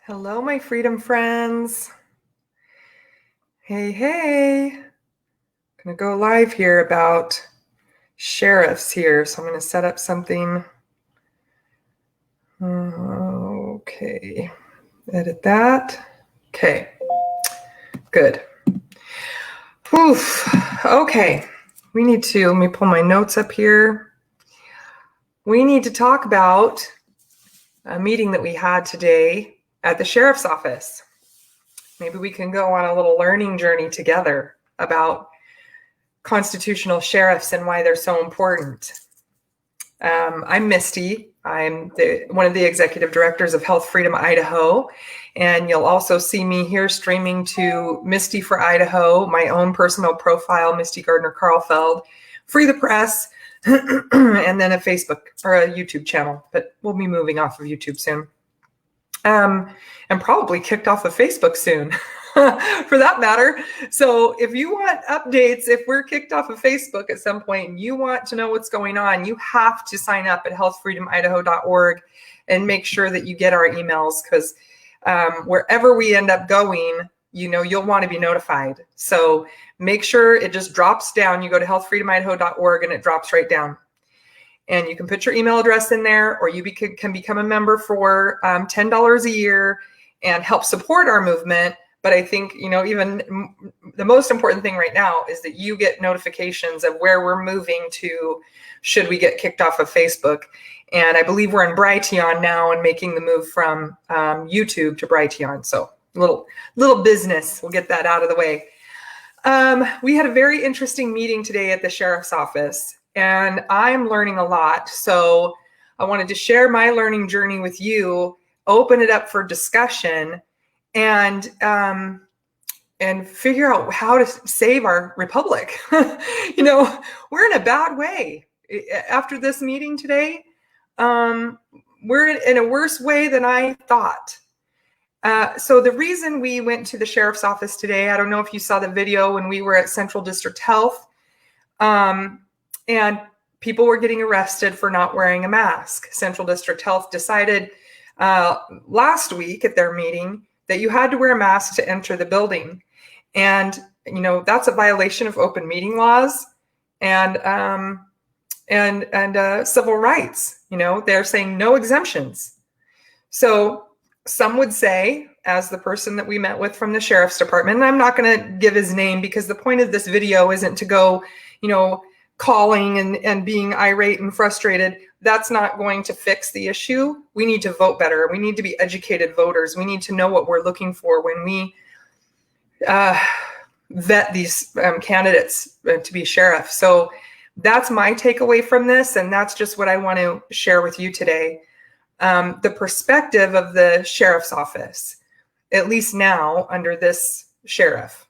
Hello, my freedom friends. Hey. Gonna go live here about sheriffs here. So I'm gonna set up something. Okay, edit that. Okay, good. Oof. Okay, let me pull my notes up here. We need to talk about a meeting that we had today at the sheriff's office. Maybe we can go on a little learning journey together about constitutional sheriffs and why they're so important. I'm Misty. I'm one of the executive directors of Health Freedom Idaho, and you'll also see me here streaming to Misty for Idaho, my own personal profile, Misty Gardner Carlfeld, Free the Press, and then a Facebook or a YouTube channel, but we'll be moving off of YouTube soon. And probably kicked off of Facebook soon, for that matter. So if you want updates, if we're kicked off of Facebook at some point and you want to know what's going on, you have to sign up at healthfreedomidaho.org and make sure that you get our emails, because wherever we end up going, you'll want to be notified. So make sure it just drops down. You go to healthfreedomidaho.org and it drops right down. And you can put your email address in there, or you can become a member for $10 a year and help support our movement. But I think, even the most important thing right now is that you get notifications of where we're moving to should we get kicked off of Facebook. And I believe we're in Brighteon now and making the move from YouTube to Brighteon. So little business. We'll get that out of the way. We had a very interesting meeting today at the sheriff's office, and I'm learning a lot. So I wanted to share my learning journey with you, open it up for discussion, and figure out how to save our republic. We're in a bad way. After this meeting today, we're in a worse way than I thought. So the reason we went to the sheriff's office today, I don't know if you saw the video when we were at Central District Health, and people were getting arrested for not wearing a mask. Central District Health decided last week at their meeting that you had to wear a mask to enter the building. And, that's a violation of open meeting laws and civil rights. They're saying no exemptions. So some would say, as the person that we met with from the sheriff's department, and I'm not going to give his name because the point of this video isn't to go, calling and being irate and frustrated. That's not going to fix the issue. We need to vote better. We need to be educated voters. We need to know what we're looking for when we vet these candidates to be sheriff. So that's my takeaway from this, and that's just what I want to share with you today. The perspective of the sheriff's office, at least now under this sheriff.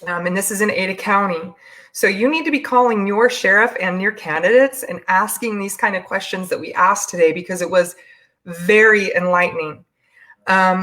And this is in Ada County. So you need to be calling your sheriff and your candidates and asking these kind of questions that we asked today, because it was very enlightening.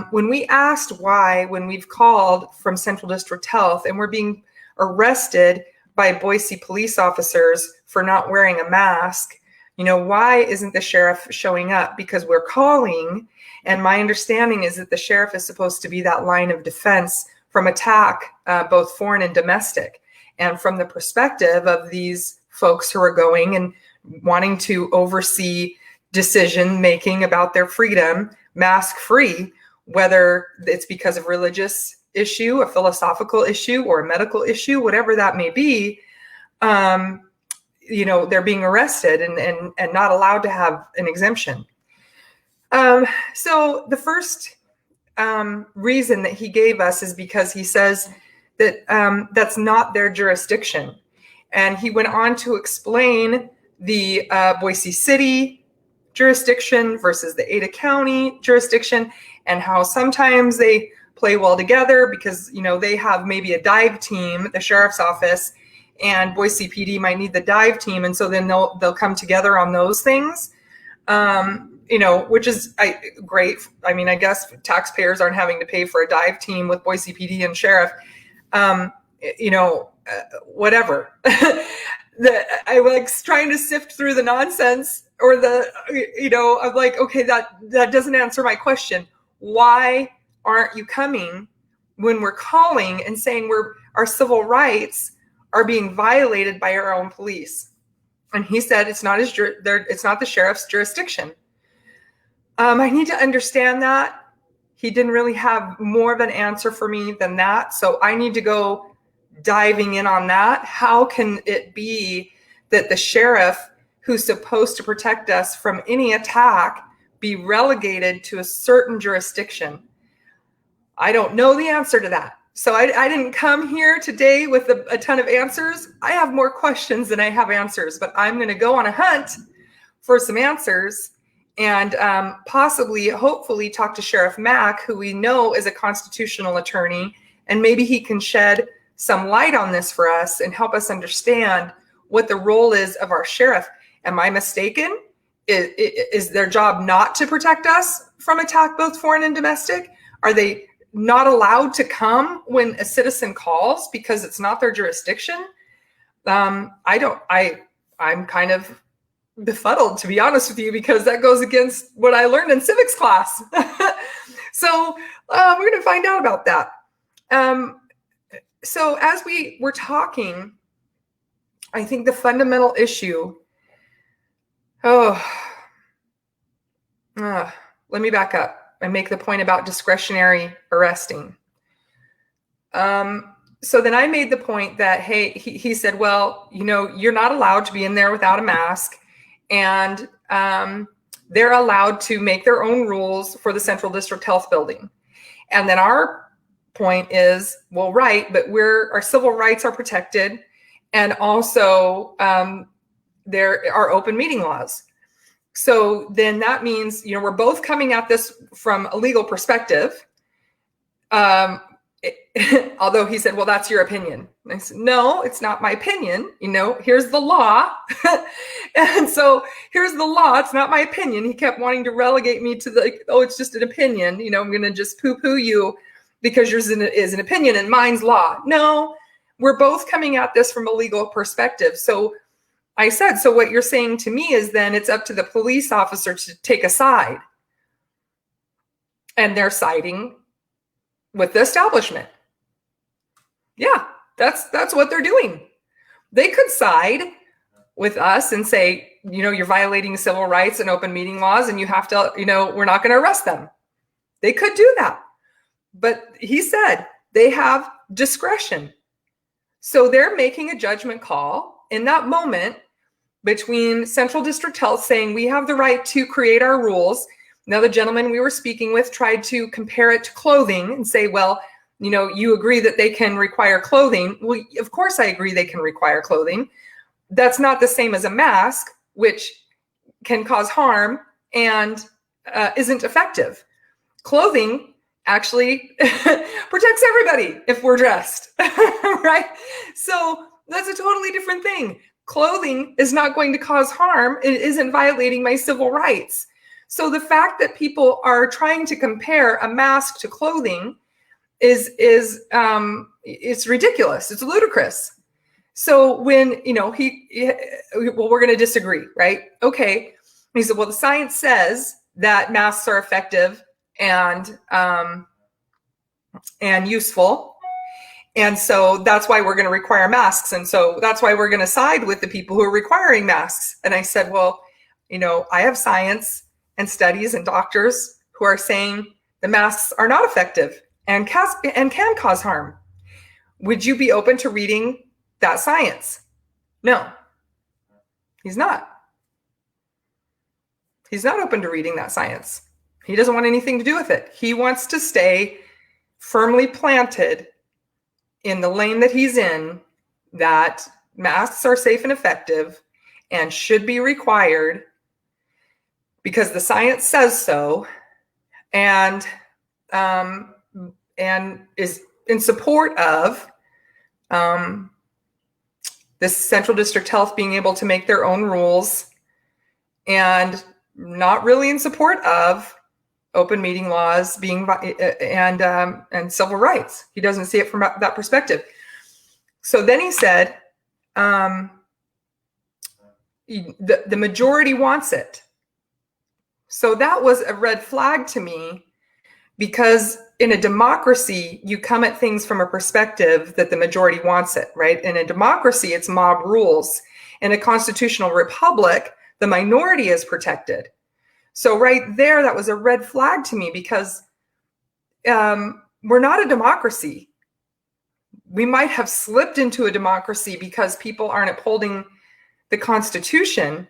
When we asked why, when we've called from Central District Health and we're being arrested by Boise police officers for not wearing a mask, why isn't the sheriff showing up? Because we're calling, and my understanding is that the sheriff is supposed to be that line of defense from attack, both foreign and domestic. And from the perspective of these folks who are going and wanting to oversee decision making about their freedom, mask free, whether it's because of religious issue, a philosophical issue, or a medical issue, whatever that may be, they're being arrested and not allowed to have an exemption. So the first reason that he gave us is because he says that that's not their jurisdiction. And he went on to explain the Boise City jurisdiction versus the Ada County jurisdiction, and how sometimes they play well together because, they have maybe a dive team at the sheriff's office, and Boise PD might need the dive team. And so then they'll come together on those things, which is great. I mean, I guess taxpayers aren't having to pay for a dive team with Boise PD and sheriff. Whatever. I like trying to sift through the nonsense or I'm like, okay, that doesn't answer my question. why aren't you coming when we're calling and saying our civil rights are being violated by our own police? And he said it's not the sheriff's jurisdiction. I need to understand that. He didn't really have more of an answer for me than that. So I need to go diving in on that. How can it be that the sheriff, who's supposed to protect us from any attack, be relegated to a certain jurisdiction? I don't know the answer to that. So I didn't come here today with a ton of answers. I have more questions than I have answers, but I'm going to go on a hunt for some answers and possibly, hopefully, talk to Sheriff Mack, who we know is a constitutional attorney, and maybe he can shed some light on this for us and help us understand what the role is of our sheriff. Am I mistaken? Is their job not to protect us from attack, both foreign and domestic? Are they not allowed to come when a citizen calls because it's not their jurisdiction? I'm kind of befuddled, to be honest with you, because that goes against what I learned in civics class. So we're going to find out about that. So as we were talking, I think the fundamental issue, let me back up and make the point about discretionary arresting. So then I made the point that, hey, he said, well, you're not allowed to be in there without a mask, and they're allowed to make their own rules for the Central District Health Building. And then our point is, well, right, but our civil rights are protected, and also there are open meeting laws. So then that means, we're both coming at this from a legal perspective. Although he said, well, that's your opinion. And I said, no, it's not my opinion. Here's the law. And so here's the law. It's not my opinion. He kept wanting to relegate me to it's just an opinion. I'm going to just poo-poo you because yours is an opinion and mine's law. No, we're both coming at this from a legal perspective. So I said, so what you're saying to me is then it's up to the police officer to take a side. And they're siding with the establishment. Yeah, that's what they're doing. They could side with us and say, you're violating civil rights and open meeting laws, and you have to, we're not going to arrest them. They could do that. But he said they have discretion. So they're making a judgment call in that moment between Central District Health saying we have the right to create our rules. Now, the gentleman we were speaking with tried to compare it to clothing and say, well, you agree that they can require clothing. Well, of course I agree they can require clothing. That's not the same as a mask, which can cause harm and isn't effective. Clothing actually protects everybody if we're dressed, right? So that's a totally different thing. Clothing is not going to cause harm. It isn't violating my civil rights. So the fact that people are trying to compare a mask to clothing is it's ridiculous. It's ludicrous. So when, well, we're going to disagree, right? Okay. He said, well, the science says that masks are effective and useful. And so that's why we're going to require masks. And so that's why we're going to side with the people who are requiring masks. And I said, well, I have science and studies and doctors who are saying the masks are not effective and can cause harm. Would you be open to reading that science? No, he's not. He's not open to reading that science. He doesn't want anything to do with it. He wants to stay firmly planted in the lane that he's in, that masks are safe and effective and should be required because the science says so, and is in support of this Central District Health being able to make their own rules, and not really in support of open meeting laws being and civil rights. He doesn't see it from that perspective. So then he said, the majority wants it. So that was a red flag to me, Because in a democracy, you come at things from a perspective that the majority wants it, right? In a democracy, it's mob rules. In a constitutional republic, the minority is protected. So right there, that was a red flag to me, because we're not a democracy. We might have slipped into a democracy because people aren't upholding the Constitution,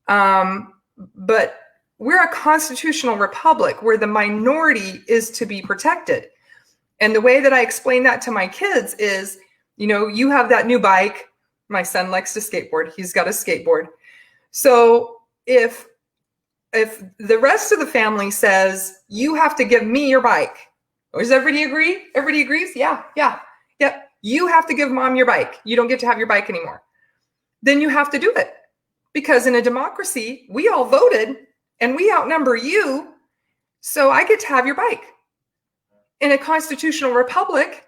but we're a constitutional republic where the minority is to be protected. And the way that I explain that to my kids is, you have that new bike. My son likes to skateboard. He's got a skateboard. So if the rest of the family says, you have to give me your bike. Does everybody agree? Everybody agrees? Yeah. You have to give mom your bike. You don't get to have your bike anymore. Then you have to do it. Because in a democracy, we all voted and we outnumber you. So I get to have your bike. In a constitutional republic,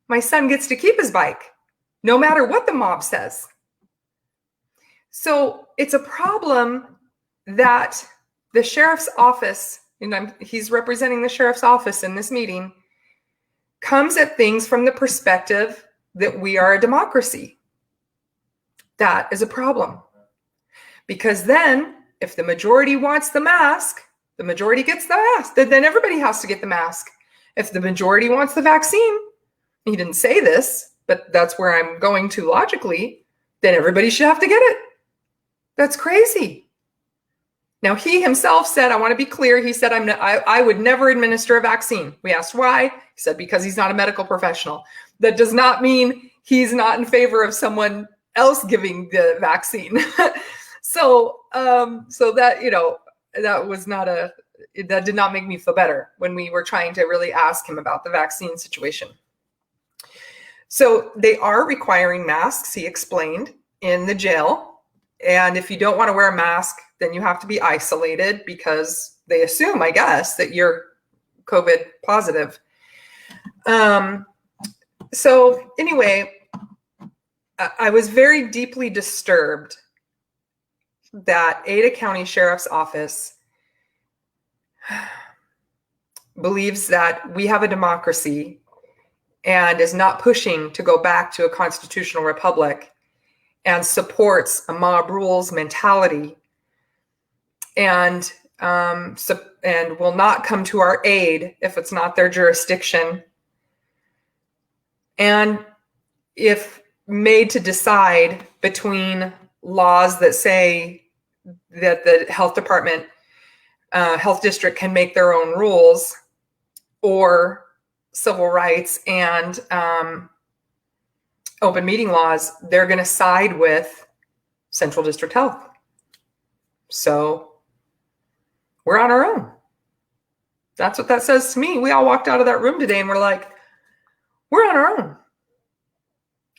my son gets to keep his bike, no matter what the mob says. So it's a problem that the sheriff's office, and he's representing the sheriff's office in this meeting, comes at things from the perspective that we are a democracy. That is a problem. Because then, if the majority wants the mask, the majority gets the mask. Then everybody has to get the mask. If the majority wants the vaccine, he didn't say this, but that's where I'm going to logically, then everybody should have to get it. That's crazy. Now, he himself said, I want to be clear, he said, I would never administer a vaccine. We asked why. He said, because he's not a medical professional. That does not mean he's not in favor of someone else giving the vaccine. So that, that was not that did not make me feel better when we were trying to really ask him about the vaccine situation. So they are requiring masks, he explained, in the jail. And if you don't want to wear a mask, then you have to be isolated because they assume, I guess, that you're COVID positive. So anyway, I was very deeply disturbed that Ada County Sheriff's Office believes that we have a democracy and is not pushing to go back to a constitutional republic and supports a mob rules mentality and will not come to our aid if it's not their jurisdiction. And if made to decide between laws that say that the health department, health district can make their own rules, or civil rights and open meeting laws, they're going to side with Central District Health. So we're on our own. That's what that says to me. We all walked out of that room today and we're like, we're on our own.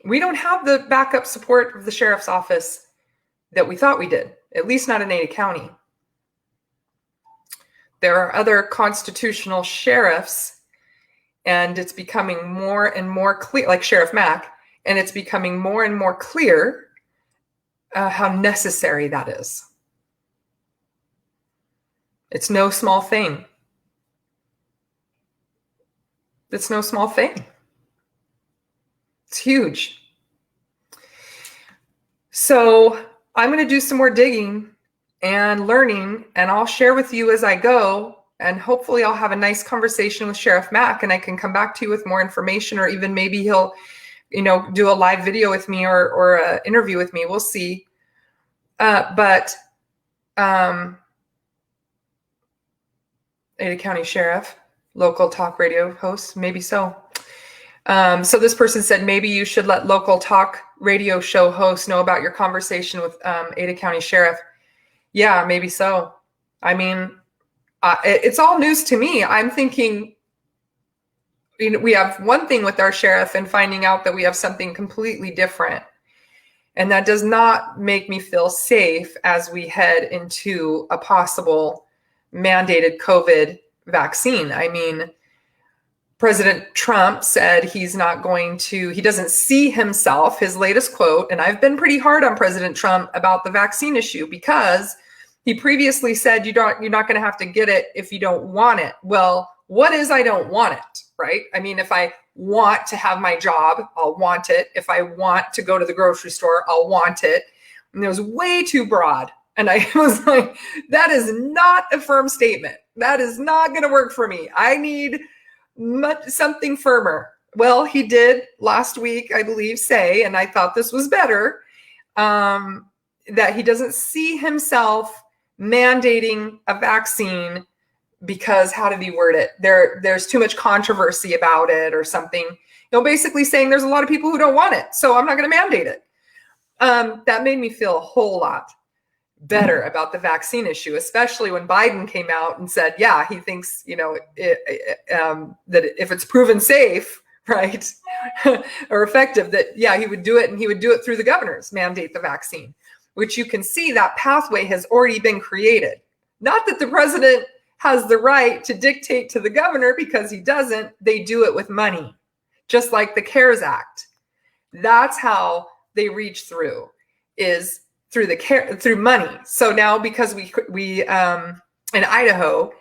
We don't have the backup support of the sheriff's office that we thought we did, at least not in Ada County. There are other constitutional sheriffs, and it's becoming more and more clear, like Sheriff Mack, and it's becoming more and more clear how necessary that is. It's no small thing. It's no small thing. It's huge. So I'm going to do some more digging and learning, and I'll share with you as I go, and hopefully I'll have a nice conversation with Sheriff Mack and I can come back to you with more information, or even maybe he'll, do a live video with me or an interview with me. We'll see. But Ada County Sheriff, local talk radio host, maybe so. So this person said, maybe you should let local talk radio show hosts know about your conversation with Ada County Sheriff. Yeah, maybe so. I mean, it's all news to me. I'm thinking, we have one thing with our sheriff and finding out that we have something completely different. And that does not make me feel safe as we head into a possible mandated COVID vaccine. I mean, President Trump said he doesn't see himself, his latest quote, and I've been pretty hard on President Trump about the vaccine issue because he previously said you're not going to have to get it if you don't want it. Well, What is I don't want it, right? I mean, if I want to have my job, I'll want it. If I want to go to the grocery store, I'll want it. And it was way too broad. And I was like, that is not a firm statement. That is not going to work for me. I need something firmer. Well, he did last week, I believe, say, and I thought this was better, that he doesn't see himself mandating a vaccine because, how did he word it? There's too much controversy about it or something. Basically saying there's a lot of people who don't want it, so I'm not going to mandate it. That made me feel a whole lot better about the vaccine issue, especially when Biden came out and said, yeah, he thinks, that if it's proven safe, right, or effective, that, yeah, he would do it, and he would do it through the governors, mandate the vaccine, which you can see that pathway has already been created. Not that the president has the right to dictate to the governor, because he doesn't. They do it with money, just like the CARES Act. That's how they reach through, is through money. So now, because we in Idaho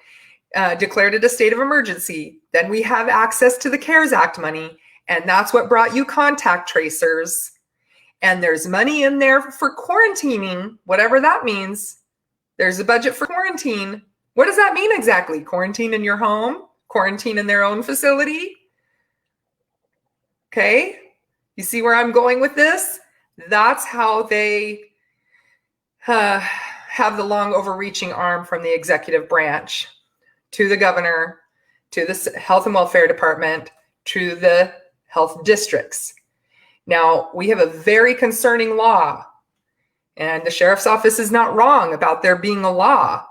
declared it a state of emergency, then we have access to the CARES Act money, and that's what brought you contact tracers. And there's money in there for quarantining, whatever that means. There's a budget for quarantine. What does that mean exactly? Quarantine in your home? Quarantine in their own facility? Okay, you see where I'm going with this? That's how they have the long overreaching arm from the executive branch to the governor, to the health and welfare department, to the health districts. Now, we have a very concerning law, and the sheriff's office is not wrong about there being a law,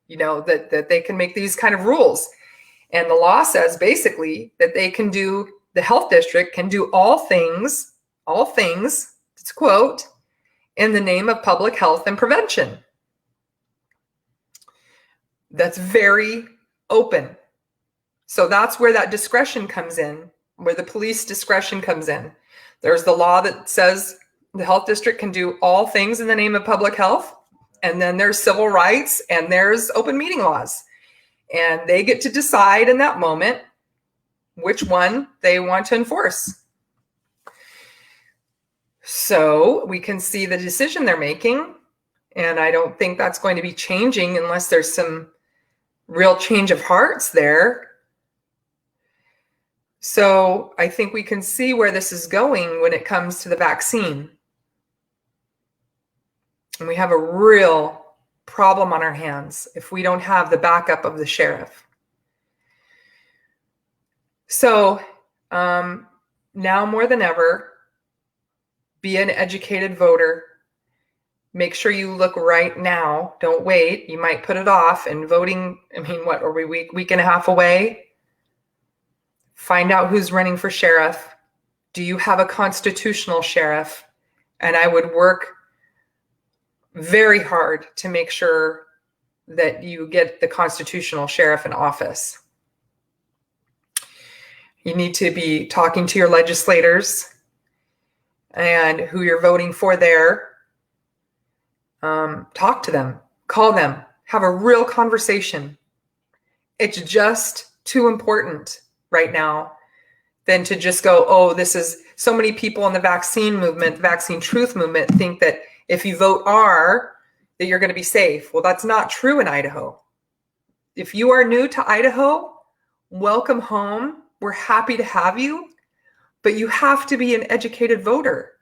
that they can make these kind of rules. And the law says basically that the health district can do all things, it's a quote, in the name of public health and prevention. That's very open. So that's where that discretion comes in, where the police discretion comes in. There's the law that says the health district can do all things in the name of public health. And then there's civil rights, and there's open meeting laws. And they get to decide in that moment which one they want to enforce. So we can see the decision they're making. And I don't think that's going to be changing unless there's some real change of hearts there. So I think we can see where this is going when it comes to the vaccine. And we have a real problem on our hands if we don't have the backup of the sheriff. So now more than ever, be an educated voter. Make sure you look right now. Don't wait. You might put it off. And voting, what are we, week and a half away? Find out who's running for sheriff. Do you have a constitutional sheriff? And I would work very hard to make sure that you get the constitutional sheriff in office. You need to be talking to your legislators and who you're voting for there. Talk to them, call them, have a real conversation. It's just too important right now than to just go, oh, this is so many people in the vaccine movement, the vaccine truth movement, think that if you vote R, that you're going to be safe. Well, that's not true in Idaho. If you are new to Idaho, welcome home. We're happy to have you, but you have to be an educated voter.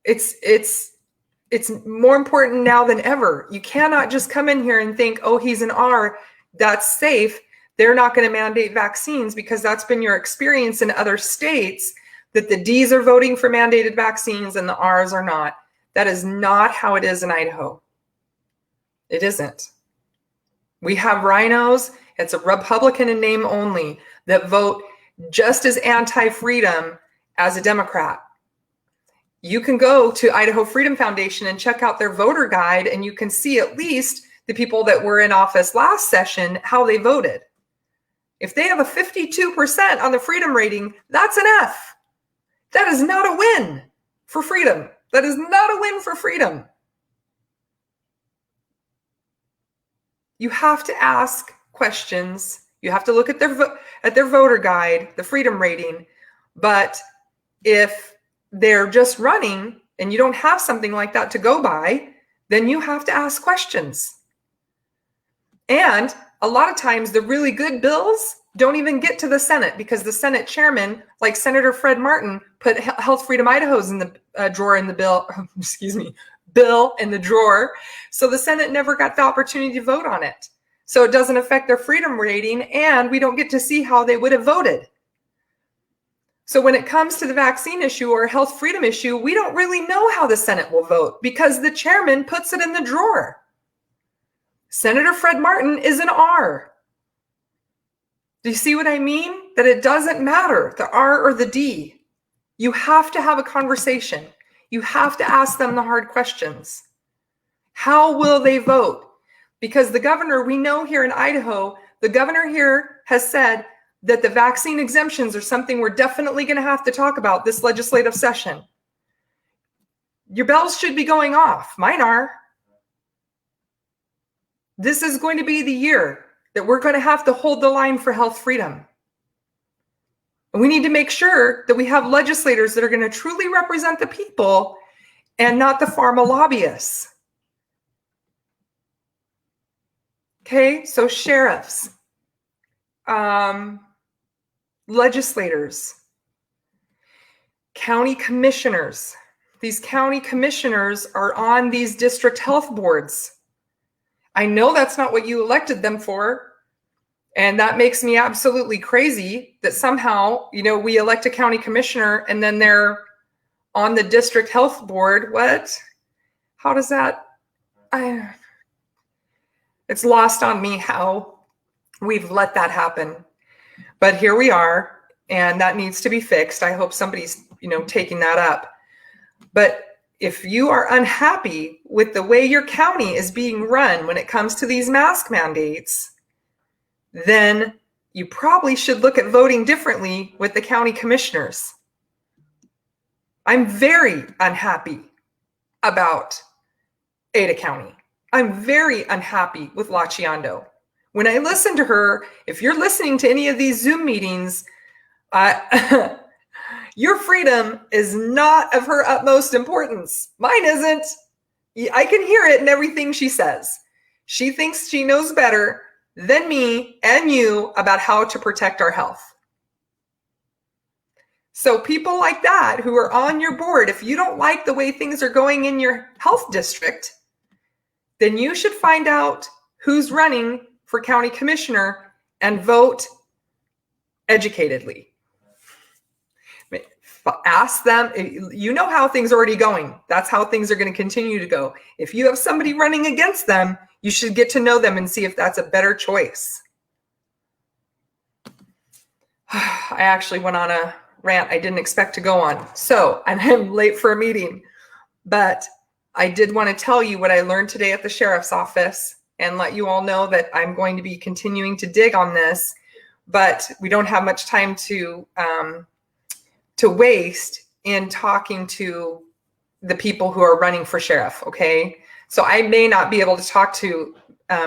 It's more important now than ever. You cannot just come in here and think, oh, he's an R, that's safe. They're not going to mandate vaccines, because that's been your experience in other states, that the Ds are voting for mandated vaccines and the Rs are not. That is not how it is in Idaho. It isn't. We have rhinos, it's a Republican in name only, that vote just as anti-freedom as a Democrat. You can go to Idaho Freedom Foundation and check out their voter guide, and you can see at least the people that were in office last session, how they voted. If they have a 52% on the freedom rating, that's an F. That is not a win for freedom. That is not a win for freedom. You have to ask questions. You have to look at their voter guide, the freedom rating. But if they're just running and you don't have something like that to go by, then you have to ask questions. And a lot of times the really good bills don't even get to the Senate because the Senate chairman, like Senator Fred Martin, put Health Freedom Idaho's in the drawer in the bill, bill in the drawer. So the Senate never got the opportunity to vote on it. So it doesn't affect their freedom rating, and we don't get to see how they would have voted. So when it comes to the vaccine issue or health freedom issue, we don't really know how the Senate will vote because the chairman puts it in the drawer. Senator Fred Martin is an R. Do you see what I mean? That it doesn't matter, the R or the D. You have to have a conversation. You have to ask them the hard questions. How will they vote? Because the governor, we know here in Idaho, the governor here has said that the vaccine exemptions are something we're definitely going to have to talk about this legislative session. Your bells should be going off. Mine are. This is going to be the year that we're going to have to hold the line for health freedom. And we need to make sure that we have legislators that are going to truly represent the people and not the pharma lobbyists. Okay, so sheriffs, legislators, county commissioners. These county commissioners are on these district health boards. I know that's not what you elected them for. And that makes me absolutely crazy that somehow, we elect a county commissioner and then they're on the district health board. What? How does that? It's lost on me how we've let that happen. But here we are, and that needs to be fixed. I hope somebody's, taking that up. But if you are unhappy with the way your county is being run when it comes to these mask mandates, then you probably should look at voting differently with the county commissioners. I'm very unhappy about Ada County. I'm very unhappy with Lachiando. When I listen to her, if you're listening to any of these Zoom meetings, your freedom is not of her utmost importance. Mine isn't. I can hear it in everything she says. She thinks she knows better than me and you about how to protect our health. So people like that who are on your board, if you don't like the way things are going in your health district, then you should find out who's running for county commissioner and vote educatedly. Ask them, you know how things are already going. That's how things are going to continue to go. If you have somebody running against them, you should get to know them and see if that's a better choice. I actually went on a rant I didn't expect to go on. So I'm late for a meeting, but I did want to tell you what I learned today at the sheriff's office and let you all know that I'm going to be continuing to dig on this, but we don't have much time to waste in talking to the people who are running for sheriff, okay? So I may not be able to talk to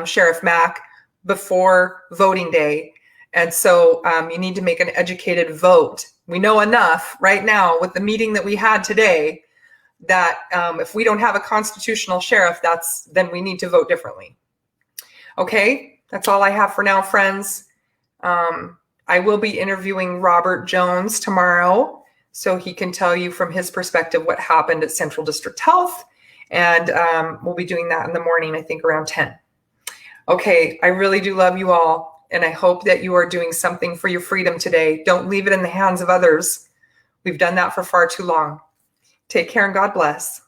Sheriff Mack before voting day, and so you need to make an educated vote. We know enough right now with the meeting that we had today that if we don't have a constitutional sheriff, then we need to vote differently. Okay, that's all I have for now, friends. I will be interviewing Robert Jones tomorrow, so he can tell you from his perspective what happened at Central District Health, and we'll be doing that in the morning, I think around 10. Okay, I really do love you all, and I hope that you are doing something for your freedom today. Don't leave it in the hands of others. We've done that for far too long. Take care and God bless.